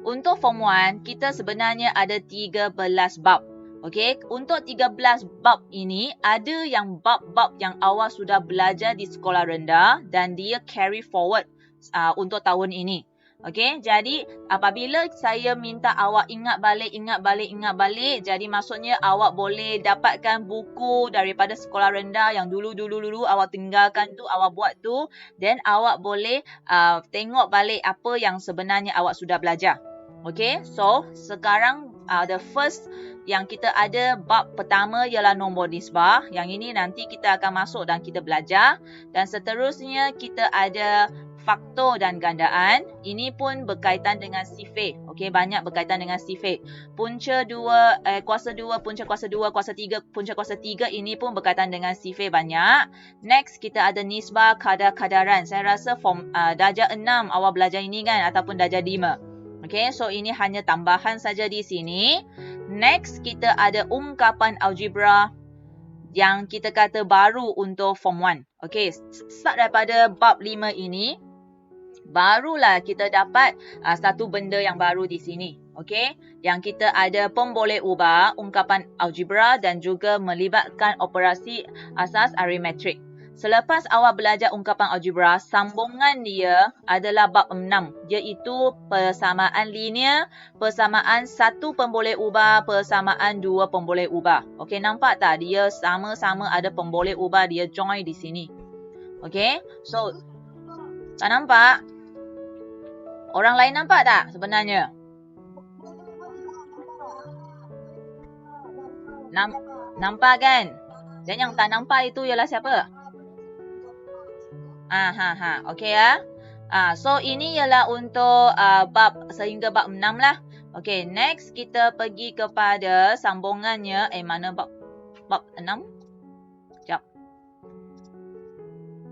Untuk Form 1, kita sebenarnya ada 13 bab. Okey, untuk 13 bab ini, ada yang bab-bab yang awak sudah belajar di sekolah rendah dan dia carry forward untuk tahun ini. Okey, jadi apabila saya minta awak ingat balik, jadi maksudnya awak boleh dapatkan buku daripada sekolah rendah yang dulu awak tinggalkan tu, awak buat tu, then awak boleh tengok balik apa yang sebenarnya awak sudah belajar. Okey, so sekarang the first yang kita ada bab pertama ialah nombor nisbah. Yang ini nanti kita akan masuk dan kita belajar. Dan seterusnya kita ada faktor dan gandaan. Ini pun berkaitan dengan sifir. Okey, banyak berkaitan dengan sifir. Punca 2, kuasa 2, punca kuasa 2, kuasa 3, punca kuasa 3 ini pun berkaitan dengan sifir banyak. Next, kita ada nisbah kadar-kadaran. Saya rasa darjah 6 awak belajar ini kan ataupun darjah 5. Okey, so ini hanya tambahan saja di sini. Next, kita ada ungkapan algebra yang kita kata baru untuk Form 1. Okey, start daripada bab 5 ini, barulah kita dapat satu benda yang baru di sini. Okey, yang kita ada pemboleh ubah, ungkapan algebra dan juga melibatkan operasi asas aritmetik. Selepas awak belajar ungkapan algebra, sambungan dia adalah bab 6, iaitu persamaan linear, persamaan satu pemboleh ubah, persamaan dua pemboleh ubah. Okey, nampak tak? Dia sama-sama ada pemboleh ubah, dia join di sini. Okey, so tak nampak? Orang lain nampak tak sebenarnya? Nampak kan? Dan yang tak nampak itu ialah siapa? Okey ya. So ini ialah untuk bab sehingga bab 6 lah. Okey, next kita pergi kepada sambungannya. Mana bab 6? Sekejap.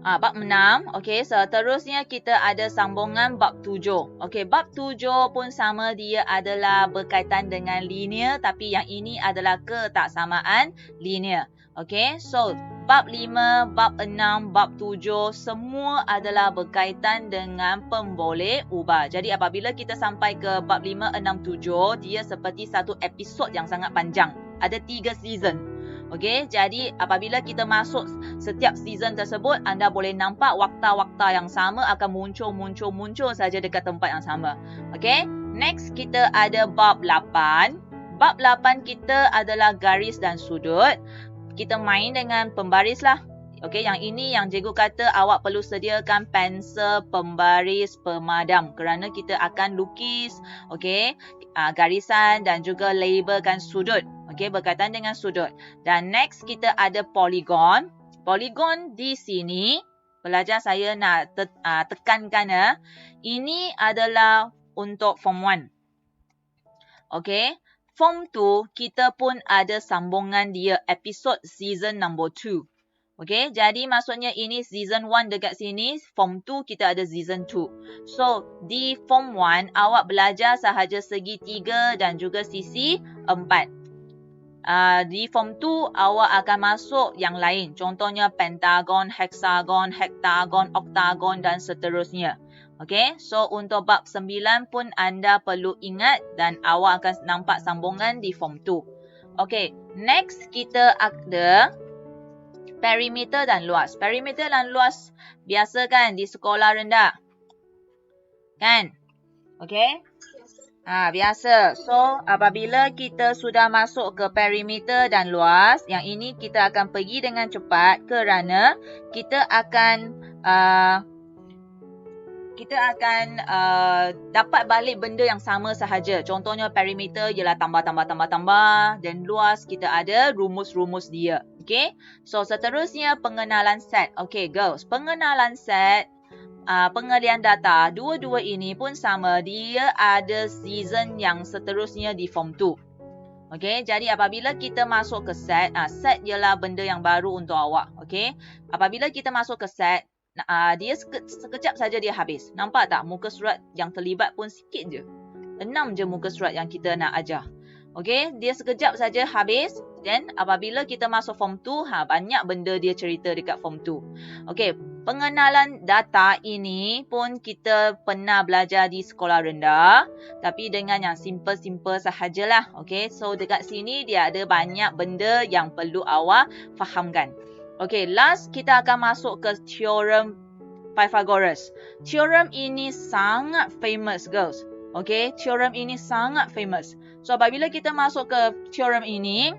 Bab 6. Okey, seterusnya kita ada sambungan bab 7. Okey, bab 7 pun sama, dia adalah berkaitan dengan linear, tapi yang ini adalah ketaksamaan linear. Okey, so bab 5, bab 6, bab 7 semua adalah berkaitan dengan pemboleh ubah. Jadi apabila kita sampai ke bab 5, 6, 7, dia seperti satu episod yang sangat panjang. Ada 3 season. Okey, jadi apabila kita masuk setiap season tersebut, anda boleh nampak wakta-wakta yang sama akan muncul saja dekat tempat yang sama. Okey, next kita ada bab 8. Bab 8 kita adalah garis dan sudut. Kita main dengan pembaris lah. Okey, yang ini yang cikgu kata awak perlu sediakan pensel pembaris pemadam kerana kita akan lukis, okey, garisan dan juga labelkan sudut. Okey, berkaitan dengan sudut. Dan next kita ada poligon. Poligon di sini, pelajar saya nak tekankan ini adalah untuk Form 1. Okey. Form 2, kita pun ada sambungan dia, episod season number 2. Okey, jadi maksudnya ini season 1 dekat sini, Form 2 kita ada season 2. So, di Form 1, awak belajar sahaja segi 3 dan juga sisi 4. Di Form 2, awak akan masuk yang lain. Contohnya pentagon, hexagon, heptagon, oktagon dan seterusnya. Okey, so untuk bab 9 pun anda perlu ingat dan awak akan nampak sambungan di Form 2. Okey, next kita ada perimeter dan luas. Perimeter dan luas biasa kan di sekolah rendah? Kan? Okey? Biasa. So, apabila kita sudah masuk ke perimeter dan luas, yang ini kita akan pergi dengan cepat kerana kita akan dapat balik benda yang sama sahaja. Contohnya perimeter ialah tambah. Dan luas kita ada rumus-rumus dia. Okay. So seterusnya pengenalan set. Okay girls. Pengenalan set. Pengalian data. Dua-dua ini pun sama. Dia ada season yang seterusnya di Form 2. Okay. Jadi apabila kita masuk ke set. Set ialah benda yang baru untuk awak. Okay. Apabila kita masuk ke set. Dia sekejap saja dia habis. Nampak tak? Muka surat yang terlibat pun sikit je. 6 je muka surat yang kita nak ajar. Okey, dia sekejap saja habis. Then apabila kita masuk Form 2, banyak benda dia cerita dekat Form 2. Okey, pengenalan data ini pun kita pernah belajar di sekolah rendah. Tapi dengan yang simple-simple sahajalah. Okay, so dekat sini dia ada banyak benda yang perlu awak fahamkan. Okay, last kita akan masuk ke teorem Pythagoras. Teorem ini sangat famous, girls. Okay, teorem ini sangat famous. So, apabila kita masuk ke teorem ini,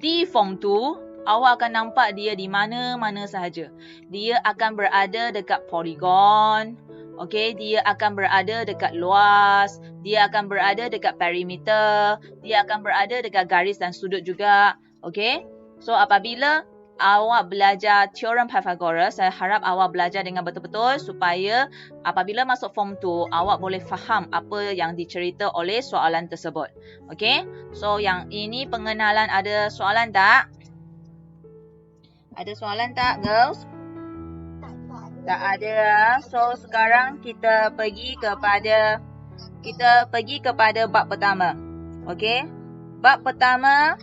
di form 2, awak akan nampak dia di mana-mana sahaja. Dia akan berada dekat poligon. Okay, dia akan berada dekat luas. Dia akan berada dekat perimeter. Dia akan berada dekat garis dan sudut juga. Okay, so apabila awak belajar teorem Pythagoras, saya harap awak belajar dengan betul-betul supaya apabila masuk form 2, awak boleh faham apa yang dicerita oleh soalan tersebut. Okay, so yang ini pengenalan, ada soalan tak? Ada soalan tak, girls? Tak ada. So, sekarang kita pergi kepada bab pertama. Okay, bab pertama.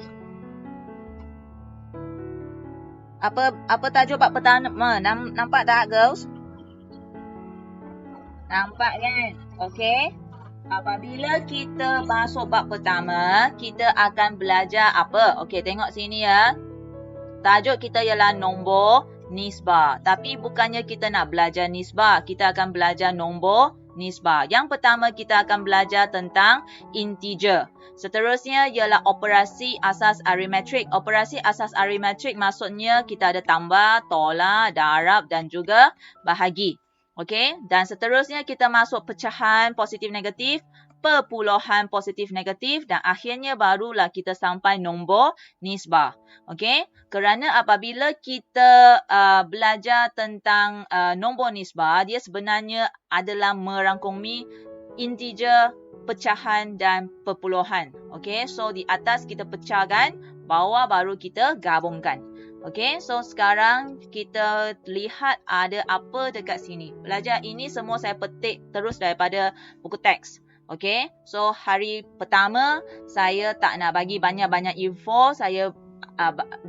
Apa tajuk bab pertama? Nampak tak, girls? Nampak kan? Okay. Apabila kita masuk bab pertama, kita akan belajar apa? Okay, tengok sini ya. Tajuk kita ialah nombor nisbah. Tapi bukannya kita nak belajar nisbah. Kita akan belajar nombor nisbah. Yang pertama kita akan belajar tentang integer. Seterusnya ialah operasi asas arimetrik. Operasi asas arimetrik maksudnya kita ada tambah, tolak, darab dan juga bahagi. Okey, dan seterusnya kita masuk pecahan positif negatif, perpuluhan positif negatif dan akhirnya barulah kita sampai nombor nisbah. Okey, kerana apabila kita belajar tentang nombor nisbah, dia sebenarnya adalah merangkumi integer, pecahan dan perpuluhan. Okey, so di atas kita pecahkan, bawah baru kita gabungkan. Okey, so sekarang kita lihat ada apa dekat sini. Belajar ini semua saya petik terus daripada buku teks. Okey, so hari pertama saya tak nak bagi banyak-banyak info. Saya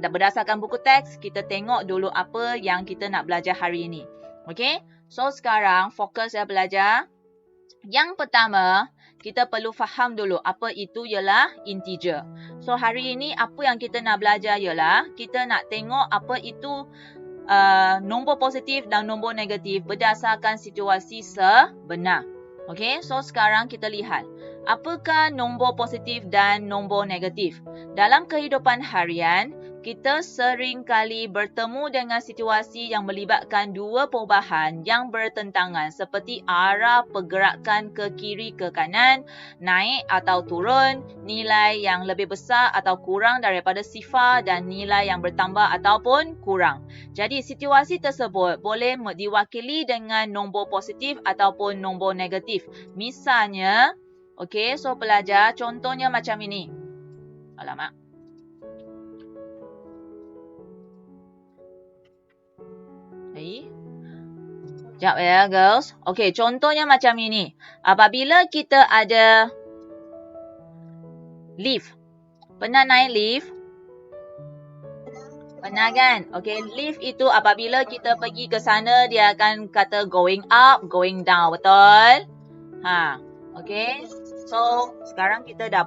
berdasarkan buku teks, kita tengok dulu apa yang kita nak belajar hari ini. Okey, so sekarang fokus saya belajar. Yang pertama, kita perlu faham dulu apa itu ialah integer. So hari ini apa yang kita nak belajar ialah kita nak tengok apa itu nombor positif dan nombor negatif berdasarkan situasi sebenar. Okey, so sekarang kita lihat apakah nombor positif dan nombor negatif. Dalam kehidupan harian, kita sering kali bertemu dengan situasi yang melibatkan dua perubahan yang bertentangan seperti arah pergerakan ke kiri ke kanan, naik atau turun, nilai yang lebih besar atau kurang daripada sifar dan nilai yang bertambah ataupun kurang. Jadi situasi tersebut boleh diwakili dengan nombor positif ataupun nombor negatif. Misalnya, okey, so pelajar contohnya macam ini. Alamak. Sekejap ya, girls. Okey, contohnya macam ini. Apabila kita ada lift. Pernah naik lift? Pernah kan? Okey, lift itu apabila kita pergi ke sana, dia akan kata going up, going down. Betul? Okey. So, sekarang kita dah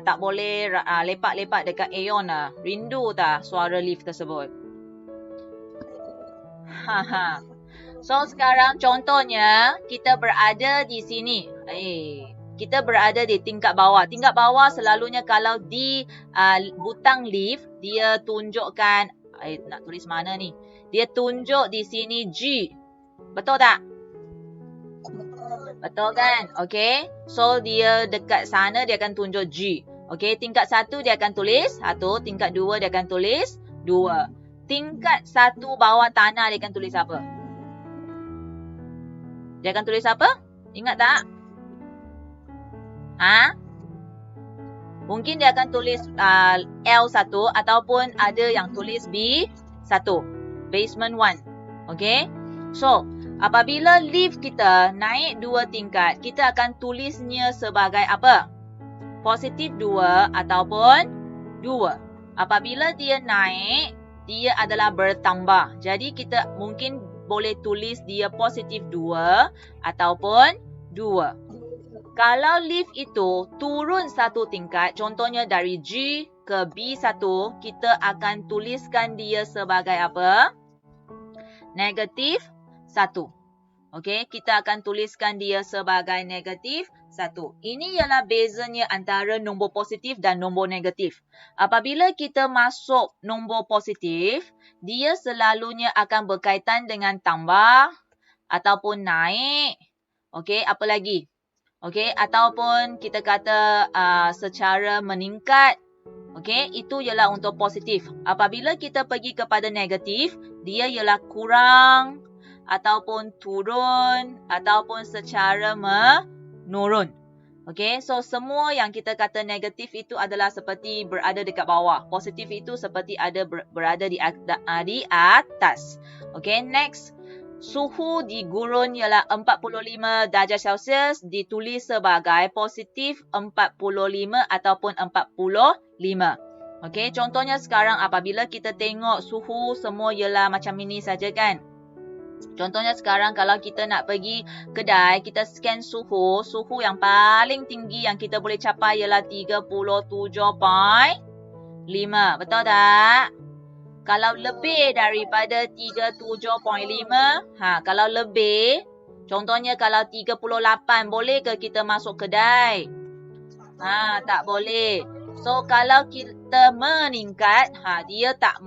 tak boleh lepak-lepak dekat Aeon lah. Rindu tak suara lift tersebut? So, sekarang contohnya kita berada di sini. Kita berada di tingkat bawah. Tingkat bawah selalunya kalau di butang lift, dia tunjukkan, nak tulis mana ni? Dia tunjuk di sini G. Betul tak? Betul kan? Okay. So, dia dekat sana dia akan tunjuk G. Okay. Tingkat 1 dia akan tulis 1. Tingkat 2 dia akan tulis 2. Tingkat 1 bawah tanah dia akan tulis apa? Dia akan tulis apa? Ingat tak? Mungkin dia akan tulis L1 ataupun ada yang tulis B1. Basement 1. Okay. So, apabila lift kita naik 2 tingkat, kita akan tulisnya sebagai apa? Positif 2 ataupun 2. Apabila dia naik, dia adalah bertambah. Jadi, kita mungkin boleh tulis dia positif 2 ataupun 2. Kalau lift itu turun satu tingkat, contohnya dari G ke B1, kita akan tuliskan dia sebagai apa? Negatif 1. Okey, kita akan tuliskan dia sebagai negatif 1. Ini ialah bezanya antara nombor positif dan nombor negatif. Apabila kita masuk nombor positif, dia selalunya akan berkaitan dengan tambah ataupun naik. Okey, apa lagi? Okey, ataupun kita kata secara meningkat. Okey, itu ialah untuk positif. Apabila kita pergi kepada negatif, dia ialah kurang ataupun turun ataupun secara menurun. Okey, so semua yang kita kata negatif itu adalah seperti berada dekat bawah. Positif itu seperti ada berada di atas. Okey, next. Suhu di gurun ialah 45 darjah Celsius, ditulis sebagai positif 45 ataupun 45. Okey, contohnya sekarang apabila kita tengok suhu semua ialah macam ini saja kan. Contohnya sekarang kalau kita nak pergi kedai, kita scan suhu yang paling tinggi yang kita boleh capai ialah 37.5. Betul tak? Kalau lebih daripada 37.5, kalau lebih, contohnya kalau 38, boleh ke kita masuk kedai? Tak boleh. So kalau kita meningkat, dia tak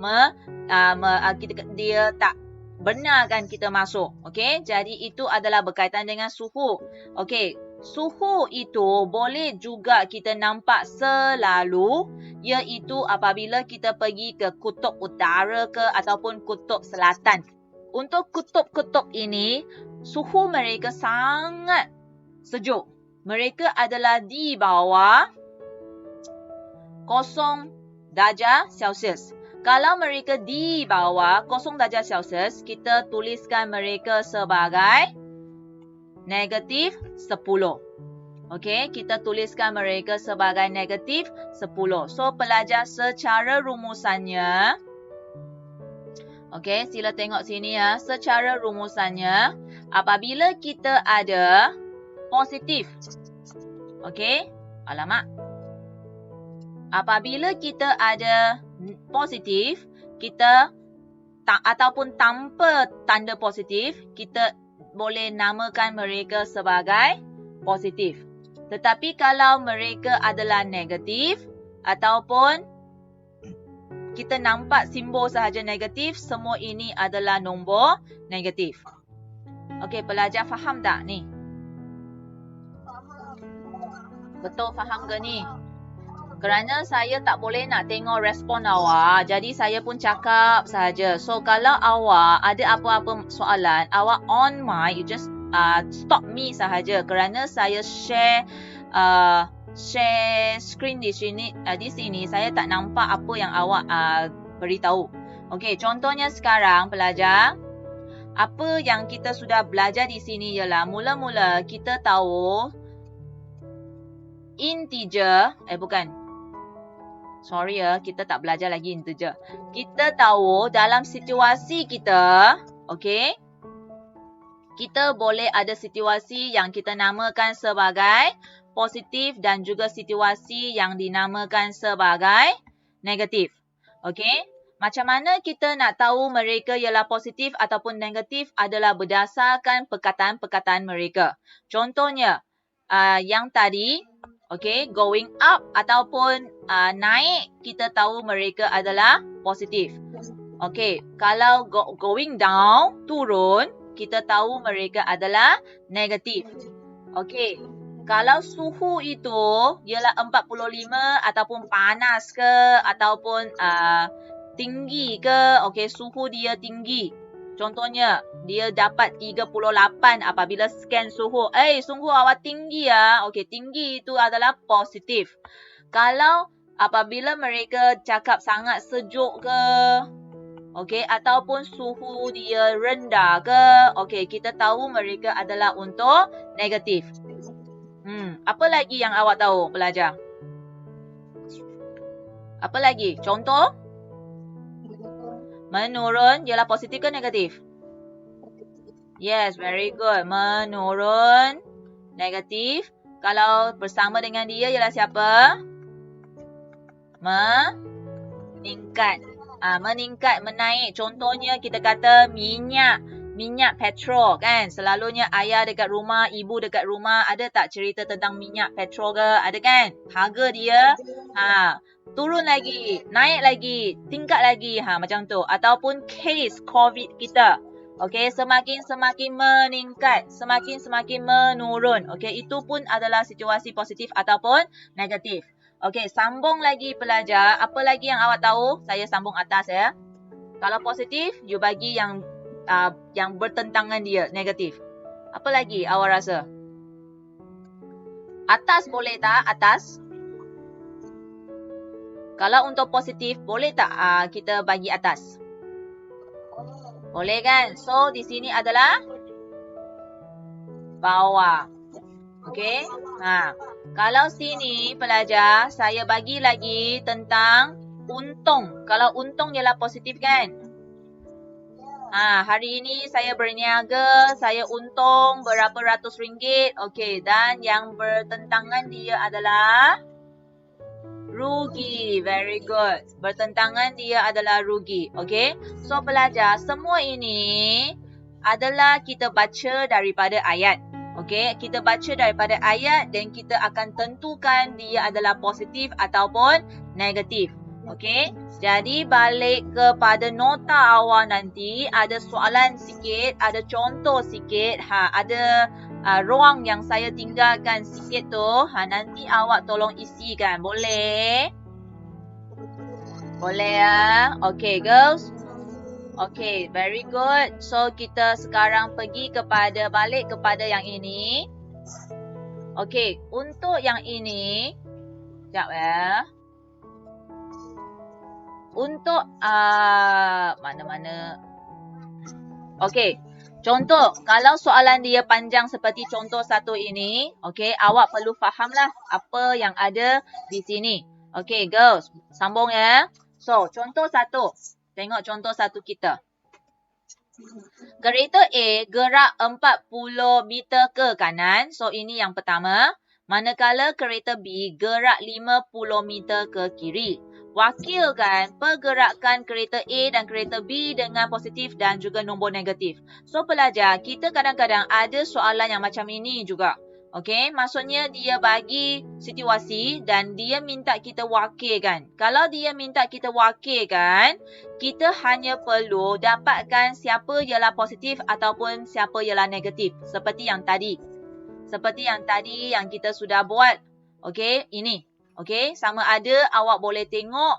dia tak benarkan kita masuk. Okey, jadi itu adalah berkaitan dengan suhu. Okey, suhu itu boleh juga kita nampak selalu, iaitu apabila kita pergi ke kutub utara ke ataupun kutub selatan. Untuk kutub-kutub ini, suhu mereka sangat sejuk. Mereka adalah di bawah 0 darjah Celsius. Kalau mereka di bawah 0 darjah Celsius, kita tuliskan mereka sebagai negatif 10. Okey, kita tuliskan mereka sebagai negatif 10. So, pelajar secara rumusannya, okey, sila tengok sini ya. Secara rumusannya, apabila kita ada positif, okey, alamak. Apabila kita ada positif, kita ataupun tanpa tanda positif, kita boleh namakan mereka sebagai positif. Tetapi kalau mereka adalah negatif ataupun kita nampak simbol sahaja negatif, semua ini adalah nombor negatif. Okey, pelajar faham tak ni? Betul faham ke ni? Kerana saya tak boleh nak tengok respon awak, jadi saya pun cakap sahaja. So, kalau awak ada apa-apa soalan, awak on mic, you just stop me sahaja. Kerana saya share screen di sini, saya tak nampak apa yang awak beritahu. Okey, contohnya sekarang pelajar, apa yang kita sudah belajar di sini ialah mula-mula kita tahu integer, sorry ya, kita tak belajar lagi integer. Kita tahu dalam situasi kita, okey, kita boleh ada situasi yang kita namakan sebagai positif dan juga situasi yang dinamakan sebagai negatif. Okey, macam mana kita nak tahu mereka ialah positif ataupun negatif adalah berdasarkan perkataan-perkataan mereka. Contohnya, yang tadi, okey, going up ataupun naik, kita tahu mereka adalah positif. Okey, kalau going down, turun, kita tahu mereka adalah negatif. Okey, kalau suhu itu ialah 45 ataupun panas ke ataupun tinggi ke, okey, suhu dia tinggi. Contohnya, dia dapat 38 apabila scan suhu. Suhu awak tinggi ya. Okey, tinggi itu adalah positif. Kalau apabila mereka cakap sangat sejuk ke, okey, ataupun suhu dia rendah ke, okey, kita tahu mereka adalah untuk negatif. Apa lagi yang awak tahu, pelajar? Apa lagi? Contoh? Menurun ialah positif ke negatif? Yes, very good. Menurun, negatif. Kalau bersama dengan dia ialah siapa? Meningkat. Meningkat, menaik. Contohnya kita kata minyak. Minyak petrol kan. Selalunya ayah dekat rumah, ibu dekat rumah. Ada tak cerita tentang minyak petrol ke? Ada kan? Harga dia turun lagi, naik lagi, tingkat lagi. Macam tu. Ataupun case COVID kita. Okey, semakin meningkat, semakin menurun. Okey, itu pun adalah situasi positif ataupun negatif. Okey, sambung lagi pelajar. Apa lagi yang awak tahu? Saya sambung atas ya. Kalau positif, you bagi yang bertentangan dia, negatif. Apa lagi awak rasa? Atas boleh tak? Atas. Kalau untuk positif, boleh tak kita bagi atas? Boleh kan? So, di sini adalah bawah. Okey. Kalau sini pelajar, saya bagi lagi tentang untung. Kalau untung ialah positif kan? Hari ini saya berniaga, saya untung berapa ratus ringgit. Okey, dan yang bertentangan dia adalah rugi. Very good. Bertentangan dia adalah rugi. Okey. So pelajar, semua ini adalah kita baca daripada ayat. Okey, kita baca daripada ayat dan kita akan tentukan dia adalah positif ataupun negatif. Okey, jadi balik kepada nota awal nanti, ada soalan sikit, ada contoh sikit, ada ruang yang saya tinggalkan sikit tu, nanti awak tolong isikan. Boleh? Boleh ya? Okey, girls. Okay, very good. So, kita sekarang pergi balik kepada yang ini. Okay, untuk yang ini, sekejap ya. Untuk, mana-mana. Okay, contoh, kalau soalan dia panjang seperti contoh satu ini, okay, awak perlu fahamlah apa yang ada di sini. Okay, girls, sambung ya. So, contoh satu. Tengok contoh satu kita. Kereta A gerak 40 meter ke kanan. So, ini yang pertama. Manakala kereta B gerak 50 meter ke kiri. Wakilkan pergerakan kereta A dan kereta B dengan positif dan juga nombor negatif. So, pelajar, kita kadang-kadang ada soalan yang macam ini juga. Okey, maksudnya dia bagi situasi dan dia minta kita wakilkan. Kalau dia minta kita wakilkan, kita hanya perlu dapatkan siapa ialah positif ataupun siapa ialah negatif. Seperti yang tadi. Seperti yang tadi yang kita sudah buat. Okey, ini. Okey, sama ada awak boleh tengok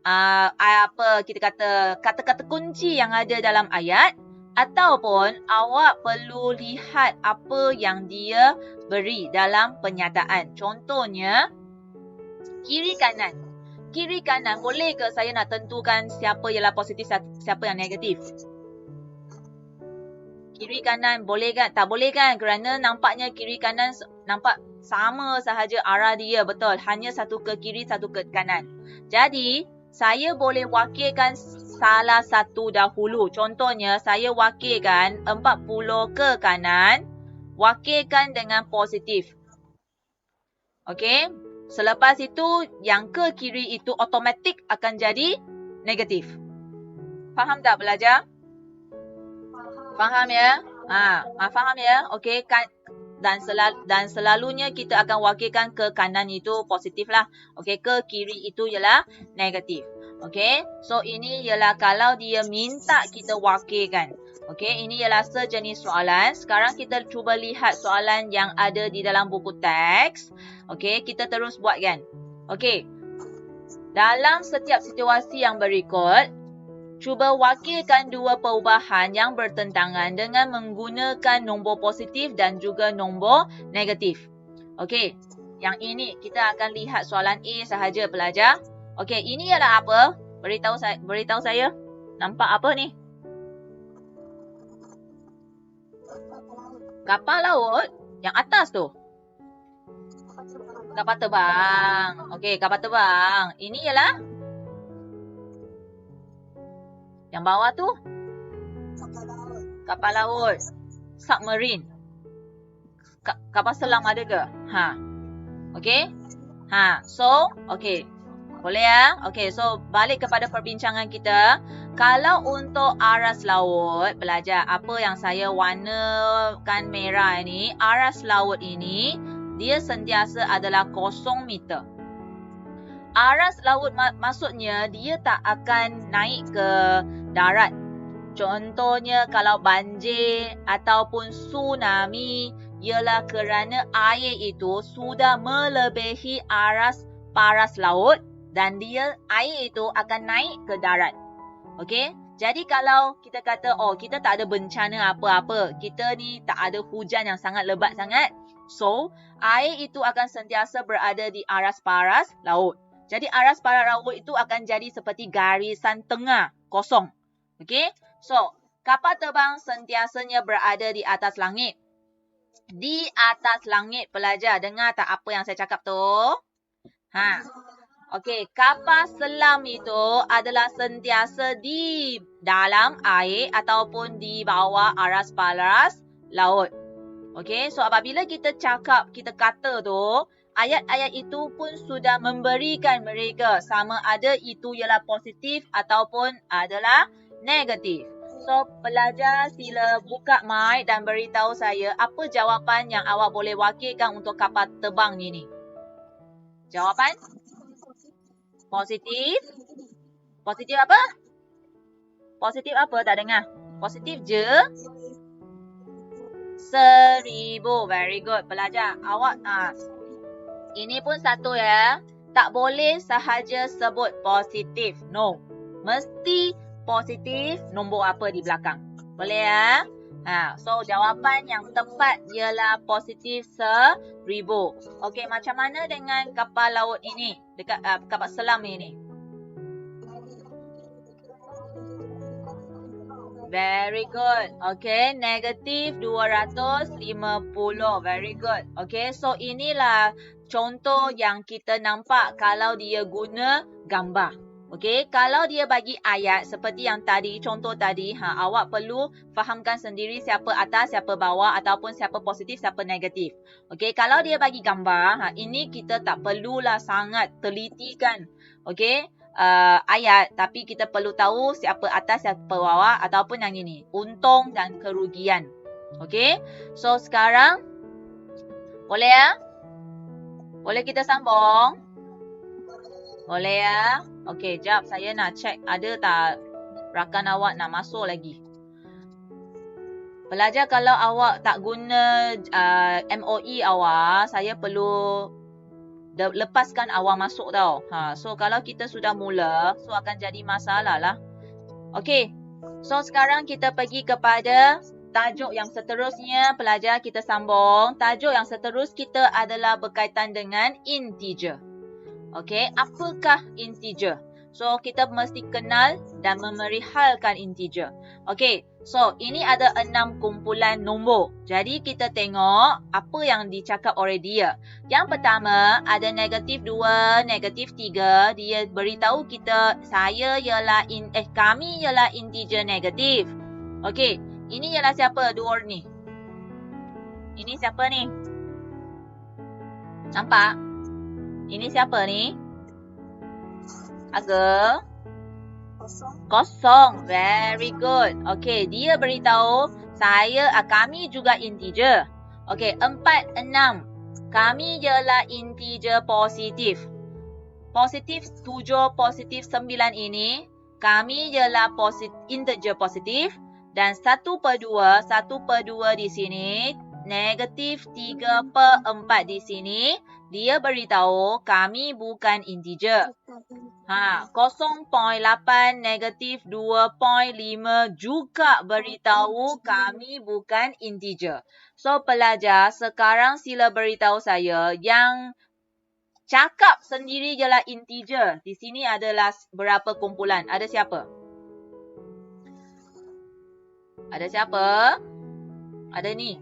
apa kita kata kata-kata kunci yang ada dalam ayat. Ataupun awak perlu lihat apa yang dia beri dalam penyataan. Contohnya, kiri kanan. Kiri kanan, boleh ke saya nak tentukan siapa ialah positif, siapa yang negatif? Kiri kanan boleh kan? Tak boleh kan? Kerana nampaknya kiri kanan nampak sama sahaja arah dia. Betul. Hanya satu ke kiri, satu ke kanan. Jadi, saya boleh wakilkan salah satu dahulu. Contohnya, saya wakilkan 40 ke kanan. Wakilkan dengan positif. Okey. Selepas itu, yang ke kiri itu automatik akan jadi negatif. Faham tak pelajar? Faham ya? Faham ya? Okey, dan selalunya kita akan wakilkan ke kanan itu positif lah. Okey, ke kiri itu ialah negatif. Okey, so ini ialah kalau dia minta kita wakilkan. Okey, ini ialah sejenis soalan. Sekarang kita cuba lihat soalan yang ada di dalam buku teks. Okey, kita terus buat kan? Okey, dalam setiap situasi yang berikut, cuba wakilkan dua perubahan yang bertentangan dengan menggunakan nombor positif dan juga nombor negatif. Okey, yang ini kita akan lihat soalan A sahaja pelajar. Okey, ini adalah apa? Beritahu saya. Nampak apa ni? Kapal laut yang atas tu. Kapal terbang. Okey, kapal terbang. Ini ialah yang bawah tu? Kapal laut. submarine. Kapal selam ada ke? Ha. Okay. Ha. So, okay. Boleh ya? Okay. So, balik kepada perbincangan kita. Kalau untuk aras laut, pelajar, apa yang saya warnakan merah ini, aras laut ini, dia sentiasa adalah 0 meter. Aras laut maksudnya dia tak akan naik ke darat. Contohnya kalau banjir ataupun tsunami ialah kerana air itu sudah melebihi aras paras laut dan air itu akan naik ke darat. Okey? Jadi kalau kita kata kita tak ada bencana apa-apa, kita ni tak ada hujan yang sangat lebat sangat. So, air itu akan sentiasa berada di aras paras laut. Jadi aras paras laut itu akan jadi seperti garisan tengah kosong. Okey? So, kapal terbang sentiasanya berada di atas langit. Di atas langit, pelajar. Dengar tak apa yang saya cakap tu? Ha. Okey, kapal selam itu adalah sentiasa di dalam air ataupun di bawah aras paras laut. Okey, so apabila kita kata tu, ayat-ayat itu pun sudah memberikan mereka sama ada itu ialah positif ataupun adalah negatif. So, pelajar sila buka mic dan beritahu saya apa jawapan yang awak boleh wakilkan untuk kapal terbang ni. Jawapan? Positif. Positif apa? Positif apa? Tak dengar. Positif je. 1000. Very good. Pelajar, awak ini pun satu ya. Tak boleh sahaja sebut positif. No. Mesti positif nombor apa di belakang. Boleh ya? So jawapan yang tepat ialah positif 1000. Okey, macam mana dengan kapal laut ini? Dekat kapal selam ini. Very good. Okay, negatif 250. Very good. Okay, so inilah contoh yang kita nampak kalau dia guna gambar. Okay, kalau dia bagi ayat seperti yang tadi, contoh tadi, awak perlu fahamkan sendiri siapa atas, siapa bawah ataupun siapa positif, siapa negatif. Okay, kalau dia bagi gambar, ini kita tak perlulah sangat telitikan. Okay. Ayat, tapi kita perlu tahu siapa atas, siapa bawah ataupun yang ini, untung dan kerugian. Okey, so sekarang boleh ya? Boleh kita sambung? Boleh ya? Okey, jap saya nak check ada tak rakan awak nak masuk lagi. Pelajar, kalau awak tak guna MOE awak, saya perlu lepaskan awak masuk tau. So kalau kita sudah mula, so akan jadi masalah lah. Okey. So sekarang kita pergi kepada tajuk yang seterusnya. Pelajar, kita sambung. Tajuk yang seterus kita adalah berkaitan dengan integer. Okey, apakah integer? So kita mesti kenal dan memerihalkan integer. Okey, so ini ada 6 kumpulan nombor. Jadi kita tengok apa yang dicakap oleh dia. Yang pertama ada negatif 2, negatif 3. Dia beritahu kita kami ialah integer negatif. Okey, ini ialah siapa dua ni? Ini siapa ni? Nampak? Ini siapa ni? Agak kosong. Very good. Okey, dia beritahu kami juga integer. Okey, 4, 6. Kami ialah integer positif. Positif 7, positif 9 ini kami ialah integer positif dan 1/2 di sini, negatif 3/4 di sini. Dia beritahu kami bukan integer. 0.8 negatif 2.5 juga beritahu kami bukan integer. So pelajar, sekarang sila beritahu saya yang cakap sendiri ialah integer. Di sini adalah berapa kumpulan? Ada siapa? Ada siapa? Ada ni.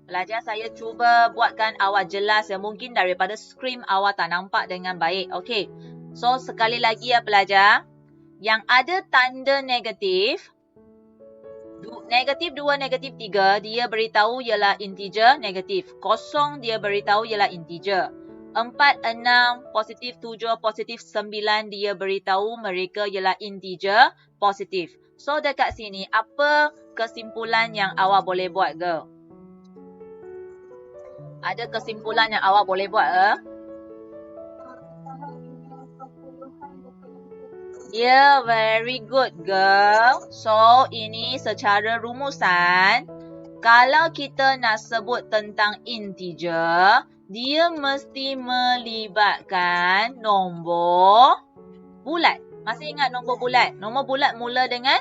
Pelajar, saya cuba buatkan awak jelas ya. Mungkin daripada skrin awak tak nampak dengan baik. Okey. So, sekali lagi ya pelajar. Yang ada tanda negatif, Negatif 2, negatif 3, dia beritahu ialah integer, negatif. Kosong dia beritahu ialah integer. 4, 6, positif 7, positif 9, dia beritahu mereka ialah integer, positif. So, dekat sini, apa kesimpulan yang awak boleh buat, girl? Ada kesimpulan yang awak boleh buat, Yeah, very good, girl. So, ini secara rumusan, kalau kita nak sebut tentang integer, dia mesti melibatkan nombor bulat. Masih ingat nombor bulat? Nombor bulat mula dengan?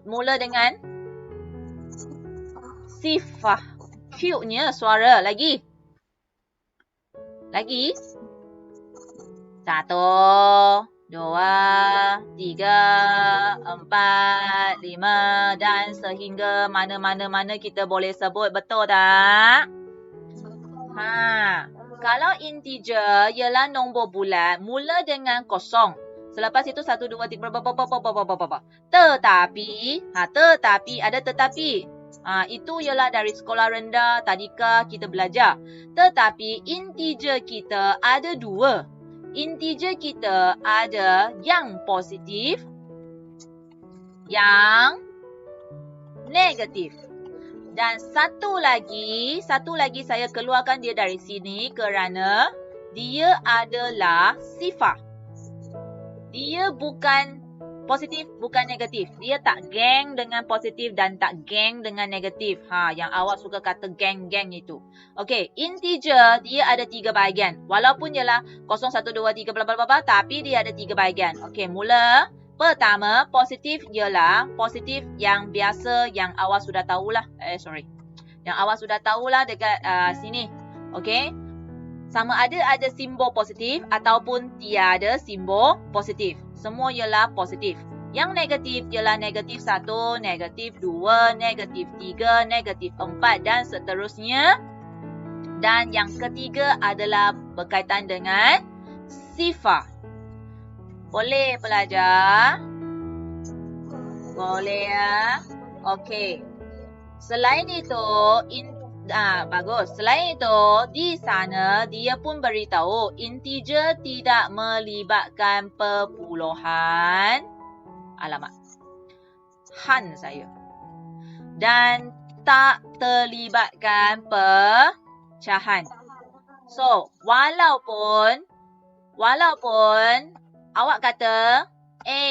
Mula dengan? Sifah. Cute-nya suara. Lagi? 1, 2, 3, 4, 5 dan sehingga mana-mana kita boleh sebut, betul tak? Kalau integer ialah nombor bulat mula dengan kosong. Selepas itu 1, 2, 3 tetapi ada tetapi. Itu ialah dari sekolah rendah tadika kita belajar. Tetapi integer kita ada 2. Integer kita ada yang positif, yang negatif. Dan satu lagi saya keluarkan dia dari sini kerana dia adalah sifar. Dia bukan positif, bukan negatif. Dia tak geng dengan positif dan tak geng dengan negatif. Yang awak suka kata geng-geng itu. Okey, integer dia ada 3 bahagian. Walaupun ialah 0, 1, 2, 3 bla bla bla, tapi dia ada 3 bahagian. Okey, mula pertama positif ialah positif yang biasa yang awak sudah tahulah. Yang awak sudah tahulah dekat sini. Okey. Sama ada simbol positif ataupun tiada simbol positif. Semua ialah positif. Yang negatif ialah negatif 1, negatif 2, negatif 3, negatif 4 dan seterusnya. Dan yang ketiga adalah berkaitan dengan sifar. Boleh pelajar? Boleh ya? Okey. Selain itu, bagus. Selain itu, di sana dia pun beritahu integer tidak melibatkan perpuluhan. Alamak. Han saya. Dan tak terlibatkan pecahan. So, walaupun awak kata,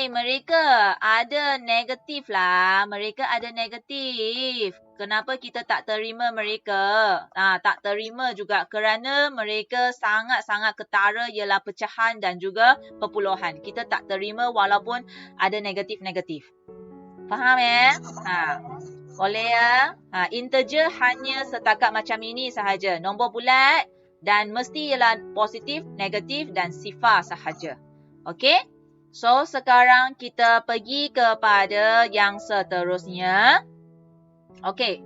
mereka ada negatif lah. Mereka ada negatif. Kenapa kita tak terima mereka? Tak terima juga kerana mereka sangat-sangat ketara ialah pecahan dan juga perpuluhan. Kita tak terima walaupun ada negatif-negatif. Faham ya? Boleh ya? Integer hanya setakat macam ini sahaja. Nombor bulat dan mesti ialah positif, negatif dan sifar sahaja. Okey? So, sekarang kita pergi kepada yang seterusnya. Okey.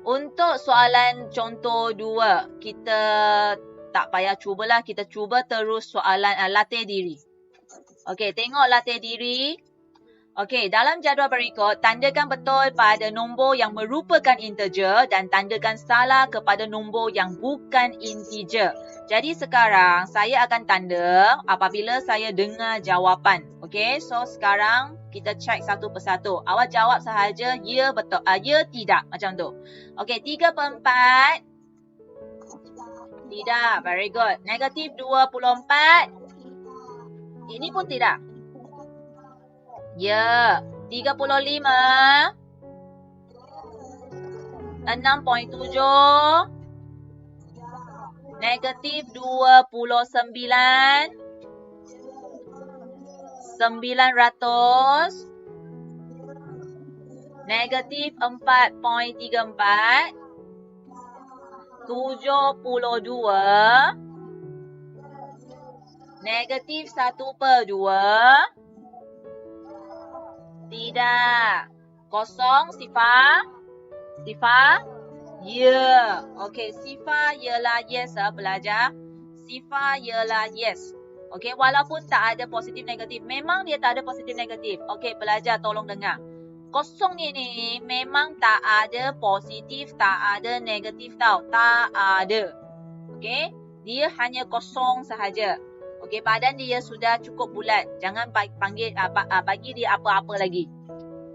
Untuk soalan contoh 2, kita tak payah cubalah. Kita cuba terus soalan latih diri. Okey, tengok latih diri. Okey, dalam jadual berikut, tandakan betul pada nombor yang merupakan integer dan tandakan salah kepada nombor yang bukan integer. Jadi sekarang saya akan tanda apabila saya dengar jawapan. Okey, so sekarang kita cek satu persatu. Awak jawab sahaja ya betul, ya tidak macam tu. Okey, 3/4. Tidak, very good. Negatif 24. Ini pun tidak. Ya, 35. 6.7. Negatif 29. 900. Negatif 4.34. 72. Negatif 1/2. Tidak. Kosong, sifar. Sifar? Ya. Okey, sifar ialah yes pelajar. Sifar ialah yes. Okey, walaupun tak ada positif negatif. Memang dia tak ada positif negatif. Okey, pelajar tolong dengar. Kosong ni memang tak ada positif, tak ada negatif tau. Tak ada. Okey, dia hanya kosong sahaja. Okey, badan dia sudah cukup bulat. Jangan bagi dia apa-apa lagi.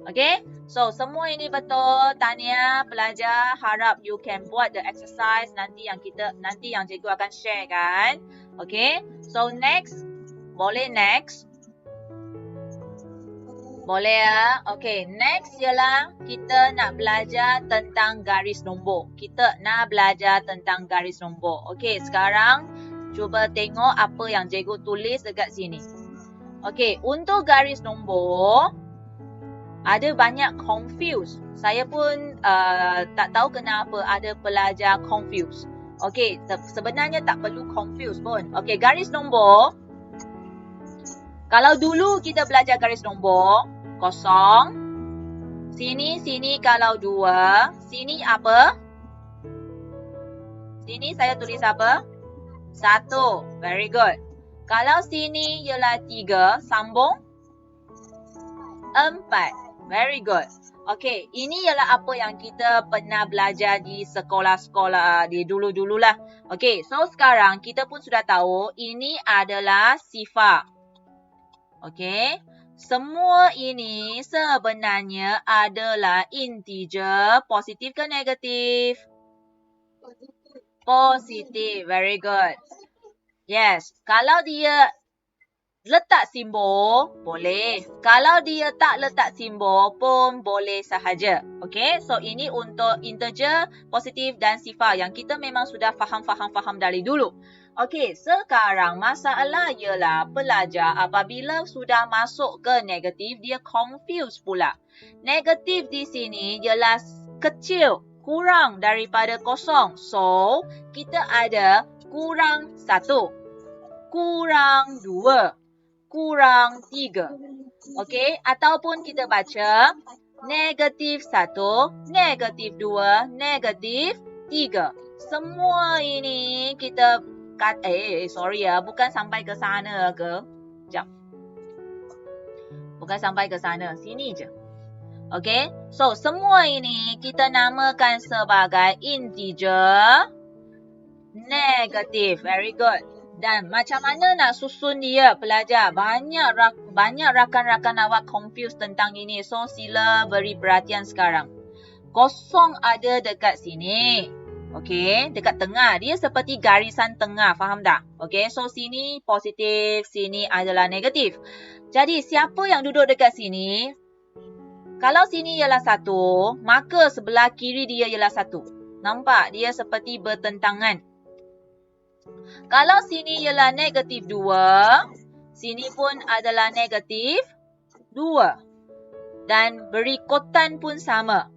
Okay, so semua ini betul. Tahniah pelajar, harap you can buat the exercise nanti yang cikgu akan share kan. Okay, so next. Boleh next? Boleh ya. Okay, next ialah kita nak belajar tentang garis nombor. Kita nak belajar tentang garis nombor. Okay, sekarang cuba tengok apa yang cikgu tulis dekat sini. Okay, untuk garis nombor, ada banyak confused. Saya pun tak tahu kenapa ada pelajar confused. Okey, sebenarnya tak perlu confused pun. Okey, garis nombor. Kalau dulu kita belajar garis nombor, kosong. Sini kalau 2. Sini apa? Sini saya tulis apa? 1. Very good. Kalau sini ialah 3, sambung 4. Very good. Okay, ini ialah apa yang kita pernah belajar di sekolah-sekolah di dulu-dululah. Okay, so sekarang kita pun sudah tahu ini adalah sifar. Okay, semua ini sebenarnya adalah integer. Positif ke negatif? Positif. Very good. Yes, kalau dia letak simbol, boleh. Kalau dia tak letak simbol pun boleh sahaja. Okay, so ini untuk integer, positif dan sifar yang kita memang sudah faham dari dulu. Okay, sekarang masalah ialah pelajar apabila sudah masuk ke negatif, dia confuse pula. Negatif di sini ialah kecil, kurang daripada kosong. So, kita ada kurang 1, kurang 2. Kurang 3. Okey, ataupun kita baca negatif 1, negatif 2, negatif 3. Semua ini kita sorry ya, bukan sampai ke sana ke? Sekejap. Bukan sampai ke sana, sini je. Okey, so semua ini kita namakan sebagai integer negatif. Very good. Dan macam mana nak susun dia pelajar? Banyak rakan-rakan awak confused tentang ini. So sila beri perhatian sekarang. Kosong ada dekat sini. Okey, dekat tengah. Dia seperti garisan tengah, faham tak? Okey, so sini positif, sini adalah negatif. Jadi siapa yang duduk dekat sini? Kalau sini ialah 1, maka sebelah kiri dia ialah 1. Nampak? Dia seperti bertentangan. Kalau sini ialah negatif 2, sini pun adalah negatif 2. Dan berikutan pun sama.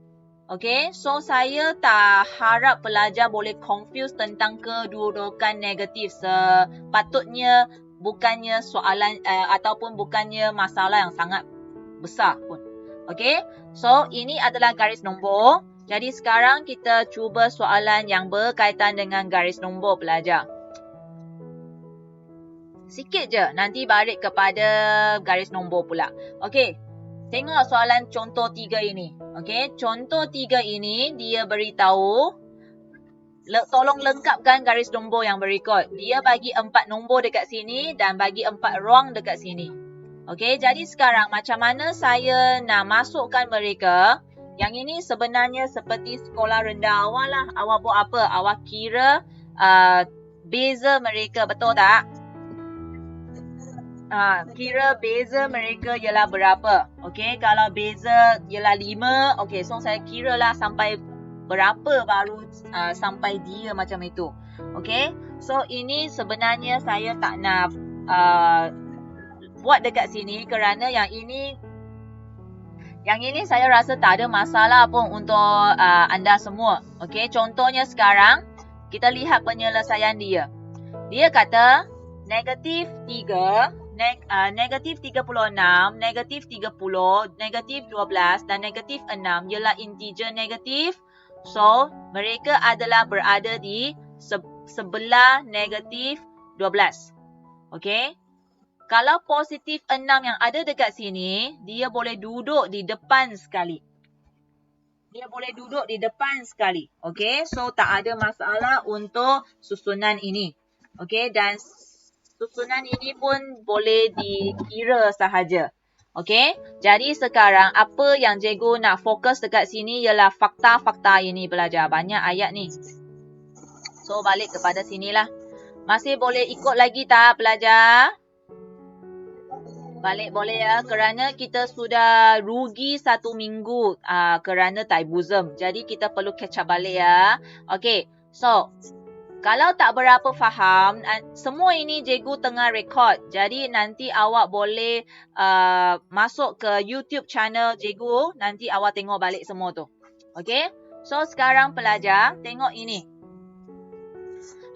Okey, so saya tak harap pelajar boleh confuse tentang kedudukan negatif. Sepatutnya bukannya soalan ataupun bukannya masalah yang sangat besar pun. Okey, so ini adalah garis nombor. Jadi sekarang kita cuba soalan yang berkaitan dengan garis nombor pelajar. Sikit je, nanti balik kepada garis nombor pula. Okey, tengok soalan contoh 3 ini. Okey, contoh 3 ini dia beritahu, tolong lengkapkan garis nombor yang berikut. Dia bagi 4 nombor dekat sini dan bagi 4 ruang dekat sini. Okey, jadi sekarang macam mana saya nak masukkan mereka? Yang ini sebenarnya seperti sekolah rendah awal lah. Awak buat apa? Awak kira beza mereka, betul tak? Kira beza mereka ialah berapa. Okey, kalau beza ialah 5, okey, so saya kira lah sampai berapa baru sampai dia macam itu. Okey, so ini sebenarnya saya tak nak buat dekat sini kerana yang ini saya rasa tak ada masalah pun untuk anda semua. Okey, contohnya sekarang kita lihat penyelesaian dia. Dia kata negatif 3, negatif 36, negatif 30, negatif 12 dan negatif 6 ialah integer negatif. So, mereka adalah berada di sebelah negatif 12. Okey? Kalau positif 6 yang ada dekat sini, dia boleh duduk di depan sekali. Dia boleh duduk di depan sekali. Okey, so tak ada masalah untuk susunan ini. Okey, dan susunan ini pun boleh dikira sahaja. Okey, jadi sekarang apa yang cikgu nak fokus dekat sini ialah fakta-fakta ini pelajar. Banyak ayat ni. So, balik kepada sinilah. Masih boleh ikut lagi tak pelajar? Balik boleh ya, kerana kita sudah rugi 1 minggu kerana Taibuzem. Jadi kita perlu catch up balik ya. Okey, so kalau tak berapa faham, semua ini cikgu tengah record. Jadi nanti awak boleh masuk ke YouTube channel cikgu. Nanti awak tengok balik semua tu. Okey, so sekarang pelajar tengok ini.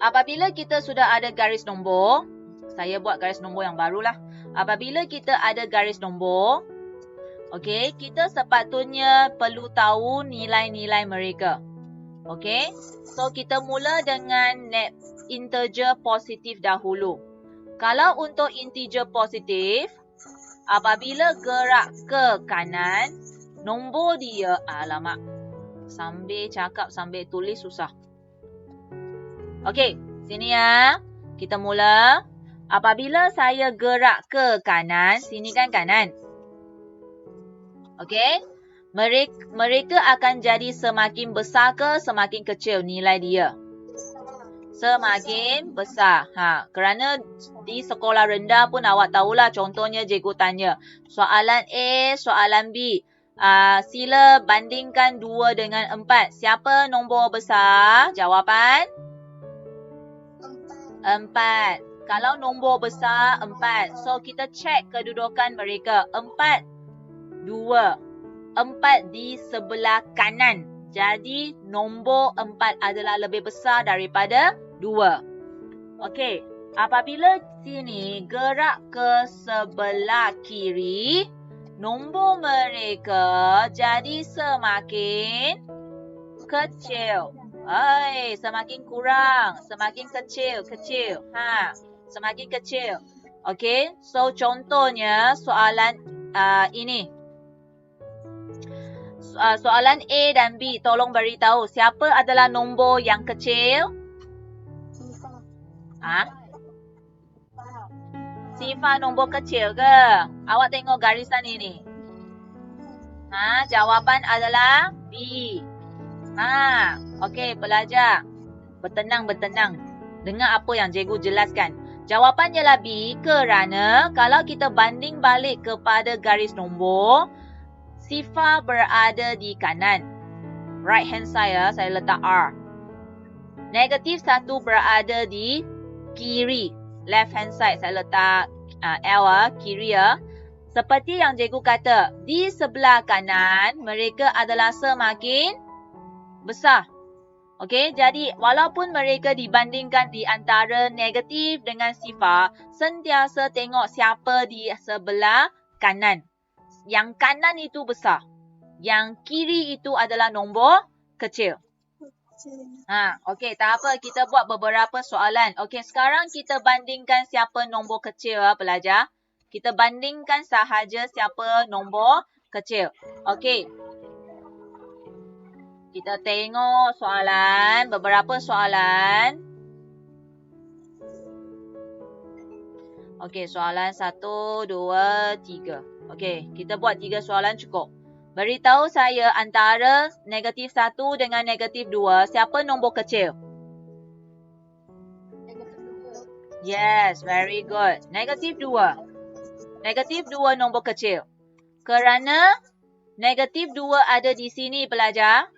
Apabila kita sudah ada garis nombor, saya buat garis nombor yang barulah. Apabila kita ada garis nombor, okey, kita sepatutnya perlu tahu nilai-nilai mereka. Okey, so kita mula dengan integer positif dahulu. Kalau untuk integer positif, apabila gerak ke kanan, nombor dia, alamak, sambil cakap sambil tulis susah. Okey, sini ya, kita mula. Apabila saya gerak ke kanan, sini kan kanan. Okey. Mereka akan jadi semakin besar ke semakin kecil nilai dia? Semakin besar. Kerana di sekolah rendah pun awak tahulah, contohnya cikgu tanya. Soalan A, soalan B. Sila bandingkan 2 dengan 4. Siapa nombor besar? Jawapan? 4. Kalau nombor besar 4. So kita cek kedudukan mereka. 4, 2. 4 di sebelah kanan. Jadi nombor 4 adalah lebih besar daripada 2. Okey. Apabila sini gerak ke sebelah kiri, nombor mereka jadi semakin kecil. Semakin kurang, semakin kecil. Semakin kecil. Okey, so contohnya soalan ini. Soalan A dan B, tolong beritahu siapa adalah nombor yang kecil? Sifar nombor kecil ke? Awak tengok garisan ini. Jawapan adalah B. Okey, pelajar. Bertenang. Dengar apa yang cikgu jelaskan. Jawapan ialah B kerana kalau kita banding balik kepada garis nombor, sifar berada di kanan. Right hand saya letak R. Negatif 1 berada di kiri. Left hand side saya letak L kiri ya. Seperti yang cikgu kata, di sebelah kanan mereka adalah semakin besar. Okey, jadi walaupun mereka dibandingkan di antara negatif dengan sifar, sentiasa tengok siapa di sebelah kanan. Yang kanan itu besar. Yang kiri itu adalah nombor kecil. Okey, tak apa, kita buat beberapa soalan. Okey, sekarang kita bandingkan siapa nombor kecil pelajar. Kita bandingkan sahaja siapa nombor kecil. Okey. Kita tengok soalan, beberapa soalan. Okey, soalan 1, 2, 3. Okey, kita buat 3 soalan cukup. Beritahu saya antara negatif 1 dengan negatif 2, siapa nombor kecil? Negatif 2. Yes, very good. Negatif 2. Negatif 2 nombor kecil. Kerana negatif 2 ada di sini pelajar.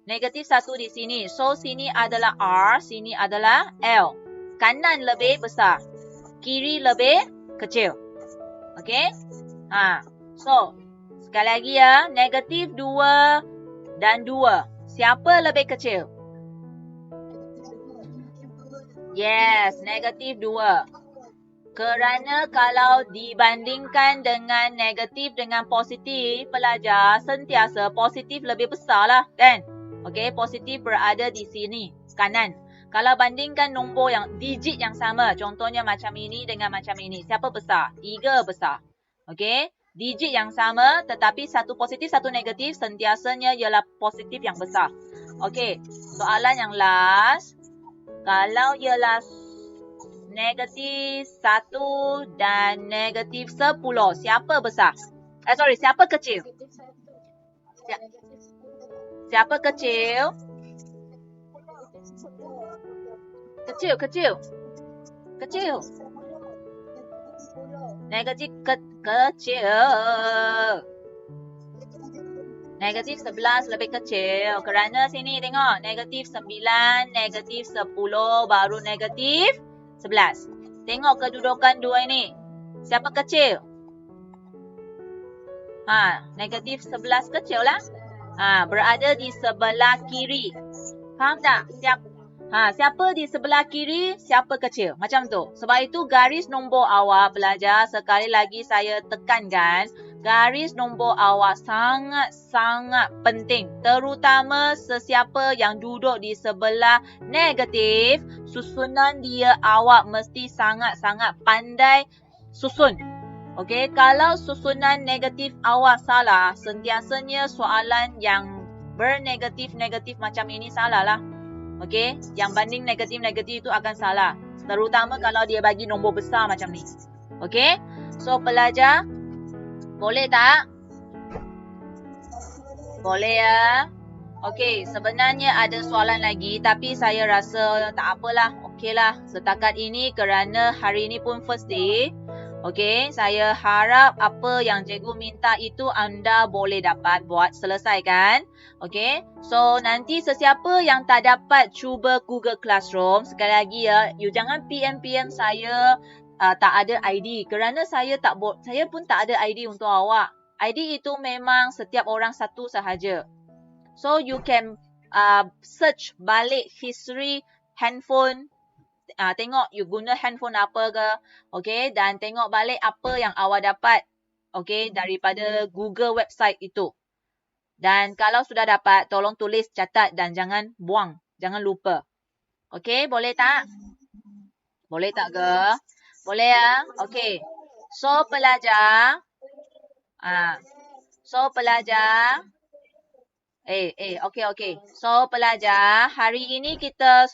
Negatif 1 di sini. So, sini adalah R, sini adalah L. Kanan lebih besar. Kiri lebih kecil. Okey? So, sekali lagi ya. Negatif 2 dan 2. Siapa lebih kecil? Yes, negatif 2. Kerana kalau dibandingkan dengan negatif dengan positif, pelajar sentiasa positif lebih besar lah, kan? Okey, positif berada di sini, kanan. Kalau bandingkan nombor yang digit yang sama, contohnya macam ini dengan macam ini, siapa besar? 3 besar. Okey, digit yang sama tetapi satu positif, satu negatif, sentiasanya ialah positif yang besar. Okey, soalan yang last. Kalau ialah negatif 1 dan negatif 10, siapa besar? Siapa kecil? Siapa kecil? Kecil. Negatif kecil. Negatif 11 lebih kecil. Kerana sini tengok. Negatif 9, negatif 10, baru negatif 11. Tengok kedudukan dua ini. Siapa kecil? Negatif 11 kecil lah. Berada di sebelah kiri. Faham tak? Siapa di sebelah kiri, siapa kecil. Macam tu. Sebab itu garis nombor awal pelajar, sekali lagi saya tekankan, garis nombor awal sangat-sangat penting. Terutama sesiapa yang duduk di sebelah negatif, susunan dia awak mesti sangat-sangat pandai susun. Okey, kalau susunan negatif awak salah, sentiasanya soalan yang bernegatif-negatif macam ini salah lah. Okey, yang banding negatif-negatif itu akan salah. Terutama kalau dia bagi nombor besar macam ni. Okey, so pelajar, boleh tak? Boleh ya? Okey, sebenarnya ada soalan lagi tapi saya rasa tak apalah. Okeylah, setakat ini kerana hari ini pun first day. Okey, saya harap apa yang cikgu minta itu anda boleh dapat buat selesaikan. Okey, so nanti sesiapa yang tak dapat cuba Google Classroom, sekali lagi ya, you jangan PM saya tak ada ID. Kerana saya pun tak ada ID untuk awak. ID itu memang setiap orang satu sahaja. So you can search balik history handphone. Tengok you guna handphone apa ke. Okay, dan tengok balik apa yang awak dapat. Okay, daripada Google website itu. Dan kalau sudah dapat, tolong tulis, catat dan jangan buang. Jangan lupa. Okay, boleh tak? Boleh tak ke? Boleh ya? Okay. So pelajar. Okay. So pelajar, hari ini kita